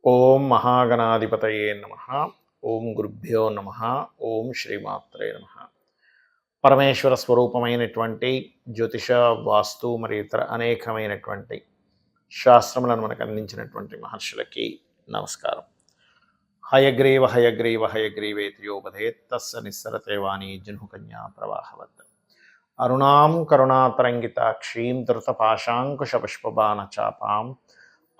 ఓం మహాగణాధిపతయే నమ. ఓం గురుభ్యో నమ. ఓం శ్రీమాత్రే నమ. పరమేశ్వర స్వరూపమైనటువంటి జ్యోతిష, వాస్తు మరియు ఇతర అనేకమైనటువంటి శాస్త్రములను మనకు అందించినటువంటి మహర్షులకి నమస్కారం. హయగ్రీవ హయగ్రీవ హయగ్రీవేతి యోపధేత్ తస్స నిస్సరతే వాణి జహ్నుకన్యా ప్రవాహవత్. అరుణాం కరుణాతరంగితాక్షీం ధృతపాశాంకుశపుష్పబాణ చాపాం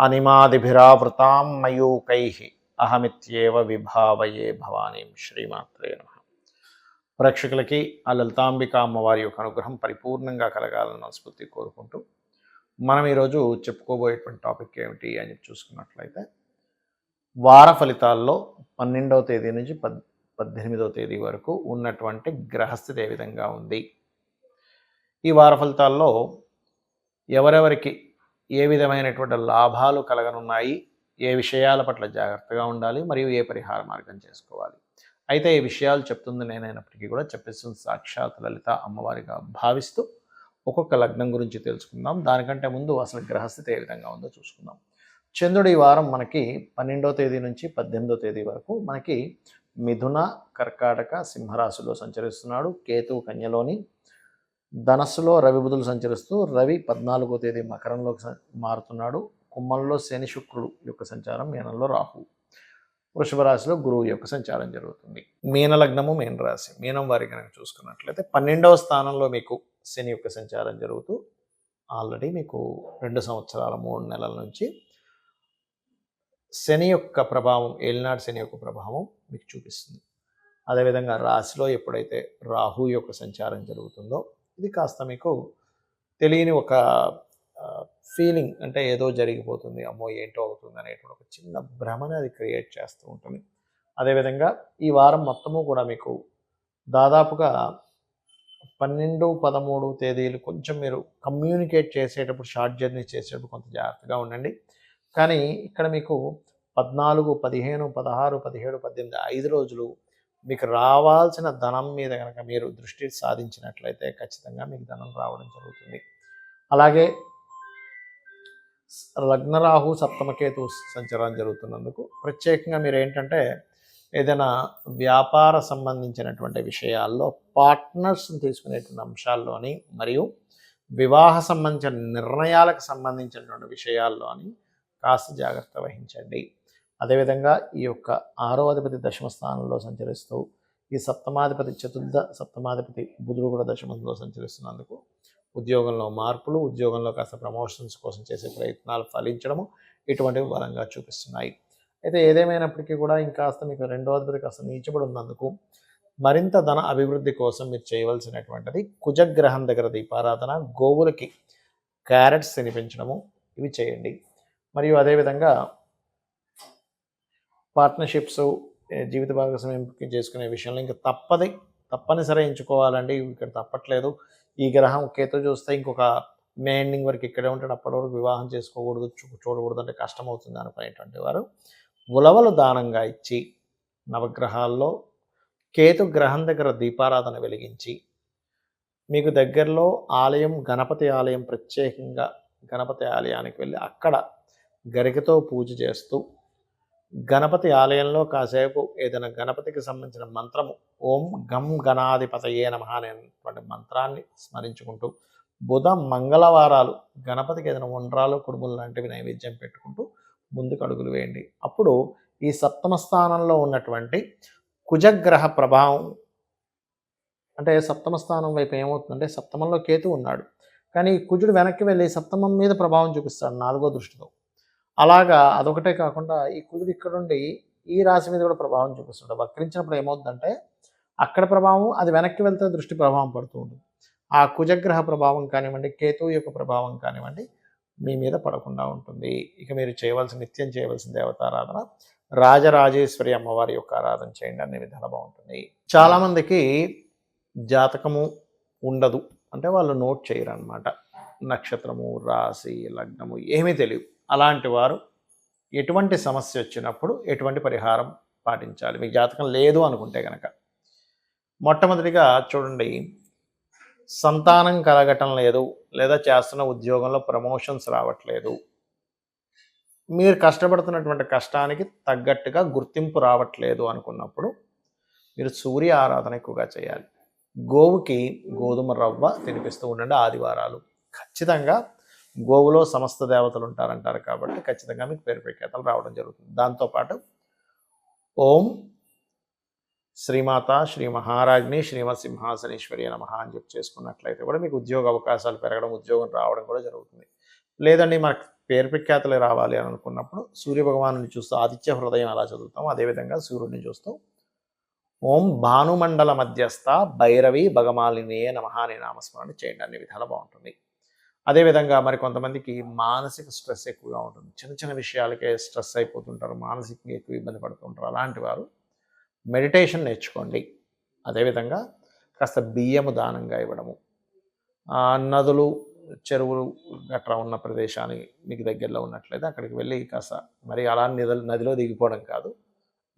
అనిమాదిభిరావృతాం మయూకైః అహమిత్యేవ విభావయే భవానీం. శ్రీమాత్రే నమః. ప్రేక్షకులకి ఆ లలితాంబిక అమ్మవారి యొక్క అనుగ్రహం పరిపూర్ణంగా కలగాలని మనస్ఫూర్తి కోరుకుంటూ మనం ఈరోజు చెప్పుకోబోయేటువంటి టాపిక్ ఏమిటి అని చూసుకున్నట్లయితే, వార ఫలితాల్లో 12వ తేదీ నుంచి 18వ తేదీ వరకు ఉన్నటువంటి గ్రహస్థితి ఏ విధంగా ఉంది, ఈ వార ఫలితాల్లో ఎవరెవరికి ఏ విధమైనటువంటి లాభాలు కలగనున్నాయి, ఏ విషయాల పట్ల జాగ్రత్తగా ఉండాలి, మరియు ఏ పరిహార మార్గం చేసుకోవాలి. అయితే ఈ విషయాలు చెప్తుంది నేనైనప్పటికీ కూడా చెప్పేస్తుంది సాక్షాత్ లలిత అమ్మవారిగా భావిస్తూ ఒక్కొక్క లగ్నం గురించి తెలుసుకుందాం. దానికంటే ముందు అసలు గ్రహస్థితి ఏ విధంగా ఉందో చూసుకుందాం. చంద్రుడు ఈ వారం మనకి 12వ తేదీ నుంచి 18వ తేదీ వరకు మనకి మిథున, కర్కాటక, సింహరాశిలో సంచరిస్తున్నాడు. కేతువు కన్యలోని, ధనస్సులో రవి బుధులు సంచరిస్తూ, రవి 14వ తేదీ మకరంలోకి మారుతున్నాడు. కుంభంలో శని శుక్రుడు యొక్క సంచారం, మీనంలో రాహు, వృషభ రాశిలో గురువు యొక్క సంచారం జరుగుతుంది. మీన లగ్నము, మీన రాశి. మీనం వారి కనుక చూసుకున్నట్లయితే 12వ స్థానంలో మీకు శని యొక్క సంచారం జరుగుతూ ఆల్రెడీ మీకు 2 సంవత్సరాల 3 నెలల నుంచి శని యొక్క ప్రభావం, ఏలినాడు శని యొక్క ప్రభావం మీకు చూపిస్తుంది. అదేవిధంగా రాశిలో ఎప్పుడైతే రాహు యొక్క సంచారం జరుగుతుందో ఇది కాస్త మీకు తెలియని ఒక ఫీలింగ్, అంటే ఏదో జరిగిపోతుంది, అమ్మో ఏంటో అవుతుంది అనేటువంటి ఒక చిన్న భ్రమని అది క్రియేట్ చేస్తూ ఉంటుంది. అదేవిధంగా ఈ వారం మొత్తము కూడా మీకు దాదాపుగా 12, 13 తేదీలు కొంచెం మీరు కమ్యూనికేట్ చేసేటప్పుడు, షార్ట్ జర్నీ చేసేటప్పుడు కొంత జాగ్రత్తగా ఉండండి. కానీ ఇక్కడ మీకు 14, 15, 16, 17, 18 5 రోజులు మీకు రావాల్సిన ధనం మీద కనుక మీరు దృష్టి సాధించినట్లయితే ఖచ్చితంగా మీకు ధనం రావడం జరుగుతుంది. అలాగే లగ్నరాహు సప్తమకేతు సంచారం జరుగుతున్నందుకు ప్రత్యేకంగా మీరు ఏంటంటే ఏదైనా వ్యాపార సంబంధించినటువంటి విషయాల్లో పార్ట్నర్స్ని తీసుకునేటువంటి అంశాల్లోని, మరియు వివాహ సంబంధించిన నిర్ణయాలకు సంబంధించినటువంటి విషయాల్లోని కాస్త జాగ్రత్త వహించండి. అదేవిధంగా ఈ యొక్క 6వ అధిపతి దశమ స్థానంలో సంచరిస్తూ, ఈ సప్తమాధిపతి సప్తమాధిపతి బుధుడు కూడా దశమంలో సంచరిస్తున్నందుకు ఉద్యోగంలో మార్పులు, ఉద్యోగంలో కాస్త ప్రమోషన్స్ కోసం చేసే ప్రయత్నాలు ఫలించడము ఇటువంటివి బలంగా చూపిస్తున్నాయి. అయితే ఏదేమైనప్పటికీ కూడా ఇంకాస్త మీకు 2వ అధిపతి కాస్త నీచబడి ఉన్నందుకు మరింత ధన అభివృద్ధి కోసం మీరు చేయవలసినటువంటిది కుజగ్రహం దగ్గర దీపారాధన, గోవులకి క్యారెట్స్ తినిపించడము, ఇవి చేయండి. మరియు అదేవిధంగా పార్ట్నర్షిప్స్, జీవిత భాగస్వామ్యం చేసుకునే విషయంలో ఇంకా తప్పనిసరి ఎంచుకోవాలండి. ఇక్కడ తప్పట్లేదు. ఈ గ్రహం కేతు చూస్తే ఇంకొక మే ఎండింగ్ వరకు ఇక్కడే ఉంటాడు, అప్పటి వరకు వివాహం చేసుకోకూడదు, చూడకూడదు అంటే కష్టం అవుతుంది అనుకునేటువంటి వారు ఉలవలు దానంగా ఇచ్చి, నవగ్రహాల్లో కేతు గ్రహం దగ్గర దీపారాధన వెలిగించి, మీకు దగ్గరలో ఆలయం, గణపతి ఆలయం, ప్రత్యేకంగా గణపతి ఆలయానికి వెళ్ళి అక్కడ గరికతో పూజ చేస్తూ, గణపతి ఆలయంలో కాసేపు ఏదైనా గణపతికి సంబంధించిన మంత్రము, ఓం గం గణాధిపతయే నమః అనేటువంటి మంత్రాన్ని స్మరించుకుంటూ, బుధ మంగళవారాలు గణపతికి ఏదైనా ఉండ్రాలు, కుడుములు లాంటివి నైవేద్యం పెట్టుకుంటూ ముందుకు అడుగులు వేయండి. అప్పుడు ఈ సప్తమ స్థానంలో ఉన్నటువంటి కుజగ్రహ ప్రభావం, అంటే సప్తమ స్థానం వైపు ఏమవుతుందంటే, సప్తమంలో కేతు ఉన్నాడు, కానీ కుజుడు వెనక్కి వెళ్ళి సప్తమం మీద ప్రభావం చూపిస్తాడు 4వ దృష్టితో. అలాగా అదొకటే కాకుండా ఈ కుజుడు ఇక్కడుండి ఈ రాశి మీద కూడా ప్రభావం చూపిస్తాడు. వక్రించినప్పుడు ఏమవుతుందంటే అక్కడ ప్రభావం, అది వెనక్కి వెళ్తే దృష్టి ప్రభావం పడుతూ ఉంటుంది. ఆ కుజగ్రహ ప్రభావం కానివ్వండి, కేతువు యొక్క ప్రభావం కానివ్వండి మీ మీద పడకుండా ఉంటుంది. ఇక మీరు నిత్యం చేయవలసిన దేవతారాధన రాజరాజేశ్వరి అమ్మవారి యొక్క ఆరాధన చేయండి, అన్ని విధాలు బాగుంటుంది. చాలామందికి జాతకము ఉండదు, అంటే వాళ్ళు నోట్ చేయరు అనమాట. నక్షత్రము, రాశి, లగ్నము ఏమీ తెలియదు. అలాంటి వారు ఎటువంటి సమస్య వచ్చినప్పుడు ఎటువంటి పరిహారం పాటించాలి, మీకు జాతకం లేదు అనుకుంటే కనుక, మొట్టమొదటిగా చూడండి, సంతానం కలగటం లేదు, లేదా చేస్తున్న ఉద్యోగంలో ప్రమోషన్స్ రావట్లేదు, మీరు కష్టపడుతున్నటువంటి కష్టానికి తగ్గట్టుగా గుర్తింపు రావట్లేదు అనుకున్నప్పుడు మీరు సూర్య ఆరాధన ఎక్కువగా చేయాలి. గోవుకి గోధుమ రవ్వ తినిపిస్తూ ఉండండి ఆదివారాలు. ఖచ్చితంగా గోవులో సమస్త దేవతలు ఉంటారంటారు కాబట్టి ఖచ్చితంగా మీకు పేరు ప్రఖ్యాతలు రావడం జరుగుతుంది. దాంతోపాటు ఓం శ్రీమాత శ్రీ మహారాజ్ని శ్రీమత్ సింహాసనేశ్వరి నమః అని చెప్పి చేసుకున్నట్లయితే కూడా మీకు ఉద్యోగ అవకాశాలు పెరగడం, ఉద్యోగం రావడం కూడా జరుగుతుంది. లేదండి మనకు పేరు ప్రఖ్యాతలు రావాలి అని అనుకున్నప్పుడు సూర్యభగవాను చూస్తూ ఆదిత్య హృదయం ఎలా చదువుతాం అదేవిధంగా సూర్యుడిని చూస్తూ ఓం భానుమండల మధ్యస్థ భైరవి భగమాలినే నమః అనే నామస్మరణ చేయండి. అన్ని విధాలు బాగుంటుంది. అదేవిధంగా మరి కొంతమందికి మానసిక స్ట్రెస్ ఎక్కువగా ఉంటుంది. చిన్న చిన్న విషయాలకే స్ట్రెస్ అయిపోతుంటారు, మానసికంగా ఎక్కువ ఇబ్బంది పడుతుంటారు. అలాంటి వారు మెడిటేషన్ నేర్చుకోండి. అదేవిధంగా కాస్త బియ్యము దానంగా ఇవ్వడము, నదులు చెరువులు గట్రా ఉన్న ప్రదేశానికి మీకు దగ్గరలో ఉన్నట్లయితే అక్కడికి వెళ్ళి కాస్త మరి అలా నదిలో దిగిపోవడం కాదు,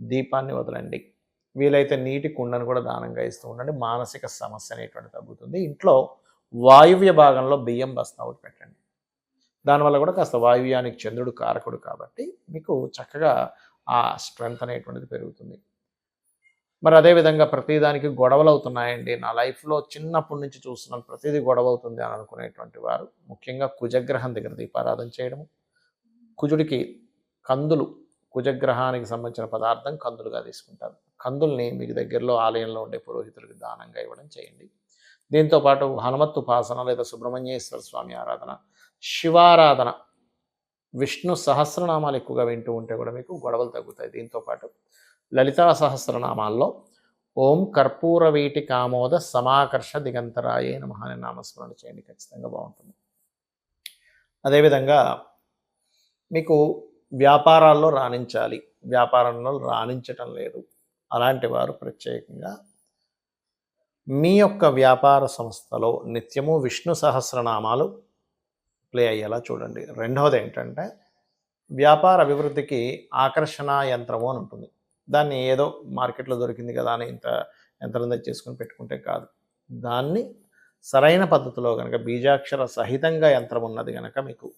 దీపాన్ని వదలండి. వీలైతే నీటి కుండను కూడా దానంగా ఇస్తూ ఉండండి. మానసిక సమస్య అనేటువంటి తగ్గుతుంది. ఇంట్లో వాయువ్య భాగంలో బియ్యం బస్తా ఒకటి పెట్టండి. దానివల్ల కూడా కాస్త వాయువ్యానికి చంద్రుడు కారకుడు కాబట్టి మీకు చక్కగా ఆ స్ట్రెంగ్త్ అనేటువంటిది పెరుగుతుంది. మరి అదేవిధంగా ప్రతిదానికి గొడవలు అవుతున్నాయండి, నా లైఫ్లో చిన్నప్పటి నుంచి చూస్తున్నాను ప్రతిదీ గొడవ అవుతుంది అని అనుకునేటువంటి వారు ముఖ్యంగా కుజగ్రహం దగ్గర దీపారాధన చేయడము, కుజుడికి కందులు, కుజగ్రహానికి సంబంధించిన పదార్థం కందులుగా తీసుకుంటారు. కందుల్ని మీకు దగ్గరలో ఆలయంలో ఉండే పురోహితుడికి దానంగా ఇవ్వడం చేయండి. దీంతోపాటు హనుమత్ ఉపాసన లేదా సుబ్రహ్మణ్యేశ్వర స్వామి ఆరాధన, శివారాధన, విష్ణు సహస్రనామాలు ఎక్కువగా వింటూ ఉంటే కూడా మీకు గొడవలు తగ్గుతాయి. దీంతోపాటు లలితా సహస్రనామాల్లో ఓం కర్పూర వీటి కామోద సమాకర్ష దిగంతరాయే నమః అనే నామస్మరణ చేయండి. ఖచ్చితంగా బాగుంటుంది. అదేవిధంగా మీకు వ్యాపారాల్లో రాణించాలి, వ్యాపారంలో రాణించటం లేదు, అలాంటి వారు ప్రత్యేకంగా మీ యొక్క వ్యాపార సంస్థలో నిత్యము విష్ణు సహస్రనామాలు ప్లే అయ్యేలా చూడండి. రెండవది ఏంటంటే వ్యాపార అభివృద్ధికి ఆకర్షణ యంత్రము అని ఉంటుంది. దాన్ని ఏదో మార్కెట్లో దొరికింది కదా అని ఇంత యంత్రం తెచ్చేసుకొని పెట్టుకుంటే కాదు. దాన్ని సరైన పద్ధతిలో కనుక బీజాక్షర సహితంగా యంత్రం ఉన్నది కనుక మీకు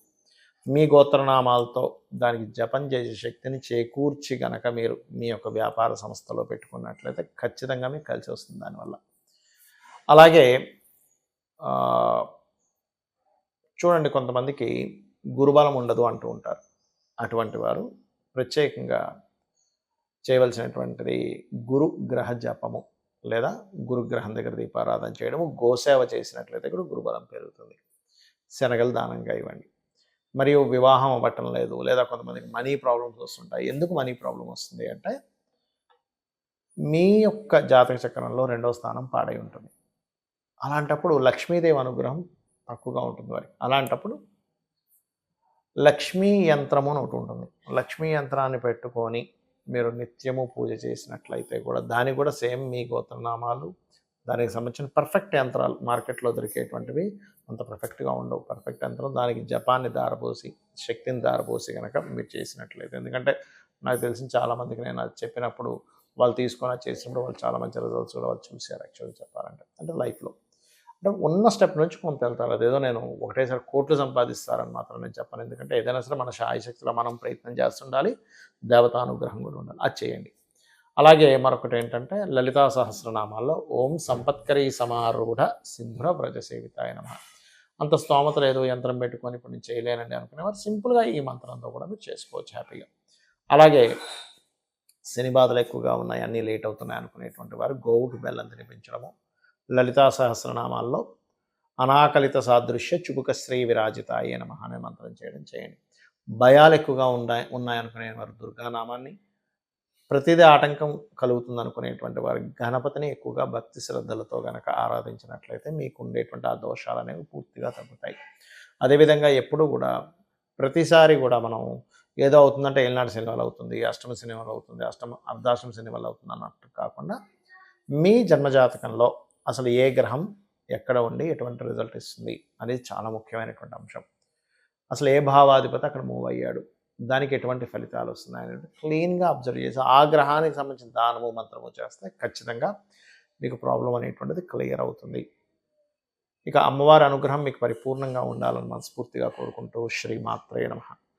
మీ గోత్రనామాలతో దానికి జపం చేసే శక్తిని చేకూర్చి గనక మీరు మీ యొక్క వ్యాపార సంస్థలో పెట్టుకున్నట్లయితే ఖచ్చితంగా మీకు కలిసి వస్తుంది దానివల్ల. అలాగే చూడండి కొంతమందికి గురుబలం ఉండదు అంటూ ఉంటారు. అటువంటి వారు ప్రత్యేకంగా చేయవలసినటువంటిది గురుగ్రహ జపము లేదా గురుగ్రహం దగ్గర దీపారాధన చేయడము, గోసేవ చేసినట్లయితే కూడా గురుబలం పెరుగుతుంది. శనగలు దానంగా ఇవ్వండి. మరియు వివాహం అవ్వటం లేదు లేదా కొంతమందికి మనీ ప్రాబ్లమ్స్ వస్తుంటాయి. ఎందుకు మనీ ప్రాబ్లం వస్తుంది అంటే మీ యొక్క జాతక చక్రంలో 2వ స్థానం పాడై ఉంటుంది. అలాంటప్పుడు లక్ష్మీదేవి అనుగ్రహం తక్కువగా ఉంటుంది వారికి. అలాంటప్పుడు లక్ష్మీ యంత్రము అని ఒకటి ఉంటుంది. లక్ష్మీ యంత్రాన్ని పెట్టుకొని మీరు నిత్యము పూజ చేసినట్లయితే కూడా దానికి కూడా సేమ్ మీ గోత్రనామాలు దానికి సంబంధించిన పర్ఫెక్ట్ యంత్రాలు మార్కెట్లో దొరికేటువంటివి అంత పర్ఫెక్ట్గా ఉండవు. పర్ఫెక్ట్ యంత్రం దానికి జపాన్ని దారపోసి శక్తిని దారపోసి కనుక మీరు చేసినట్లయితే, ఎందుకంటే నాకు తెలిసిన చాలామందికి నేను అది చెప్పినప్పుడు వాళ్ళు తీసుకొని చేసినప్పుడు వాళ్ళు చాలా మంచి రిజల్ట్స్ కూడా వాళ్ళు చూశారు. యాక్చువల్గా చెప్పాలంటే అంటే లైఫ్లో అంటే ఉన్న స్టెప్ నుంచి కొంత వెళ్తారు. అదేదో నేను ఒకటేసారి కోట్లు సంపాదిస్తారని మాత్రం నేను చెప్పను. ఎందుకంటే ఏదైనా సరే మన శాయశక్తిలో మనం ప్రయత్నం చేస్తుండాలి, దేవతానుగ్రహం కూడా ఉండాలి. అది చేయండి. అలాగే మరొకటి ఏంటంటే లలితా సహస్రనామాల్లో ఓం సంపత్కరీ సమారూఢ సింధుర వ్రజ సేవితాయ నమః. అంత స్తోమత లేదు యంత్రం పెట్టుకొని ఇప్పుడు నేను చేయలేనండి అనుకునేవారు సింపుల్గా ఈ మంత్రంతో కూడా మీరు చేసుకోవచ్చు హ్యాపీగా. అలాగే శని బాధలు ఎక్కువగా ఉన్నాయి, అన్నీ లేట్ అవుతున్నాయి అనుకునేటువంటి వారు గోవుకి బెల్లం తినిపించడము, లలితా సహస్రనామాల్లో అనాకలిత సాదృశ్య చుబుక శ్రీ విరాజితాయ నమః అనే మంత్రం చేయడం చేయండి. భయాలు ఎక్కువగా ఉన్నాయనుకునే వారు దుర్గానామాన్ని, ప్రతిదీ ఆటంకం కలుగుతుంది అనుకునేటువంటి వారు గణపతిని ఎక్కువగా భక్తి శ్రద్ధలతో గనక ఆరాధించినట్లయితే మీకు ఉండేటువంటి ఆ దోషాలు అనేవి పూర్తిగా తగ్గుతాయి. అదేవిధంగా ఎప్పుడు కూడా ప్రతిసారి కూడా మనం ఏదో అవుతుందంటే ఏలినాడు శని వల్ల అవుతుంది, అష్టమ శని వల్ల అవుతుంది, అర్ధాష్టమ శని వల్ల అవుతుంది అన్నట్టు కాకుండా మీ జన్మజాతకంలో అసలు ఏ గ్రహం ఎక్కడ ఉండి ఎటువంటి రిజల్ట్ ఇస్తుంది అనేది చాలా ముఖ్యమైనటువంటి అంశం. అసలు ఏ భావాధిపతి అక్కడ మూవ్ అయ్యాడు, దానికి ఎటువంటి ఫలితాలు వస్తున్నాయి అనేది క్లీన్గా అబ్జర్వ్ చేసి ఆ గ్రహానికి సంబంధించిన దానము మంత్రము చేస్తే ఖచ్చితంగా మీకు ప్రాబ్లం అనేటువంటిది క్లియర్ అవుతుంది. ఇక అమ్మవారి అనుగ్రహం మీకు పరిపూర్ణంగా ఉండాలని మనస్ఫూర్తిగా కోరుకుంటూ శ్రీమాత్రే నమః.